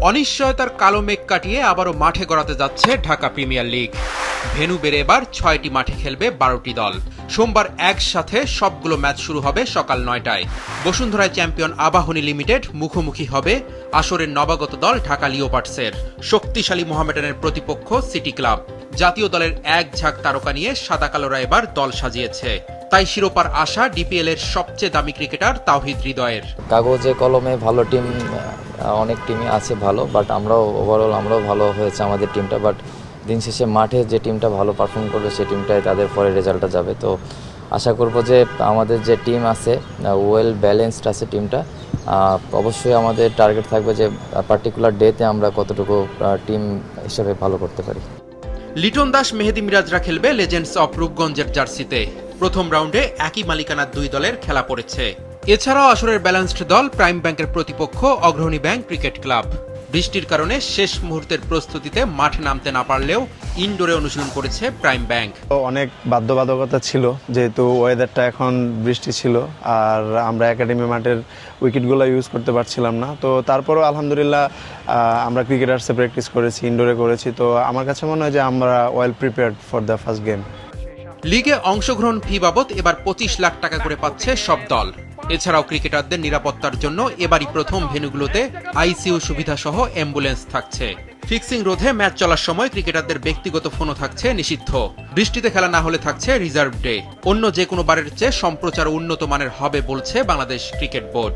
অনিশ্চয়তার কালো মেঘ কাটিয়ে আবারও মাঠে গড়াতে যাচ্ছে ঢাকা প্রিমিয়ার লিগ। ভেন্যু বেড়ে এবার ৬টি মাঠে খেলবে ১২টি দল। সোমবার একসাথে সবগুলো ম্যাচ শুরু হবে সকাল ৯টায়। বসুন্ধরায় চ্যাম্পিয়ন আবাহনী লিমিটেড মুখোমুখি হবে আসরের নবাগত দল ঢাকা লিওপার্ডসের। শক্তিশালী মোহামেডানের প্রতিপক্ষ সিটি ক্লাব। জাতীয় দলের এক ঝাঁক তারকা নিয়ে সাদা কালোরা এবার দল সাজিয়েছে। তাই শিরোপার আশা ডিপিএল এর সবচেয়ে দামি ক্রিকেটার তাওহিদ হৃদয়ের। কাগজে কলমে ভালো টিম, অনেক টিমই আছে ভালো, বাট আমরাও ভালো হয়েছে আমাদের টিমটা। বাট দিন শেষে মাঠে যে টিমটা ভালো পারফর্ম করবে সেই টিমটাই তাদের পরে রেজাল্টটা যাবে। তো আশা করব যে আমাদের যে টিম আছে ওয়েল ব্যালেন্সড আছে টিমটা। অবশ্যই আমাদের টার্গেট থাকবে যে পার্টিকুলার ডেতে আমরা কতটুকু টিম হিসেবে ভালো করতে পারি। লিটন দাস, মেহেদী মিরাজরা খেলবে লেজেন্ডস অফ রূপগঞ্জের জার্সিতে। প্রথম রাউন্ডে একই মালিকানার দুই দলের খেলা পড়েছে। এছাড়াও আসরের ব্যালেন্সড দল প্রাইম ব্যাংকের প্রতিপক্ষ অগ্রণী ব্যাংক ক্রিকেট ক্লাব। বৃষ্টির কারণে শেষ মুহূর্তের প্রস্তুতিতে মাঠে নামতে না পারলেও ইনডোরে অনুশীলন করেছে প্রাইম ব্যাংক। অনেক বাধ্যবাধকতা ছিল, যেহেতু ওয়েদারটা এখন বৃষ্টি ছিল আর আমরা একাডেমি মাঠের উইকেটগুলো ইউজ করতে পারছিলাম না। তো তারপরও আলহামদুলিল্লাহ আমরা ক্রিকেটার্সে প্র্যাকটিস করেছি, ইনডোরে করেছি। তো আমার কাছে মনে হয় যে আমরা well prepared for the first game. লিগে অংশগ্রহণ ফি বাবদ এবার ২৫ লাখ টাকা করে পাচ্ছে সব দল। এছাড়াও ক্রিকেটারদের নিরাপত্তার জন্য এবারই প্রথম ভেন্যুগুলোতে আইসিইউ সুবিধা সহ অ্যাম্বুলেন্স থাকছে। ফিক্সিং রোধে ম্যাচ চলার সময় ক্রিকেটারদের ব্যক্তিগত ফোনও থাকছে নিষিদ্ধ। বৃষ্টিতে খেলা না হলে থাকছে রিজার্ভ ডে। অন্য যে কোনো বারের চেয়ে সম্প্রচার উন্নত মানের হবে বলছে বাংলাদেশ ক্রিকেট বোর্ড।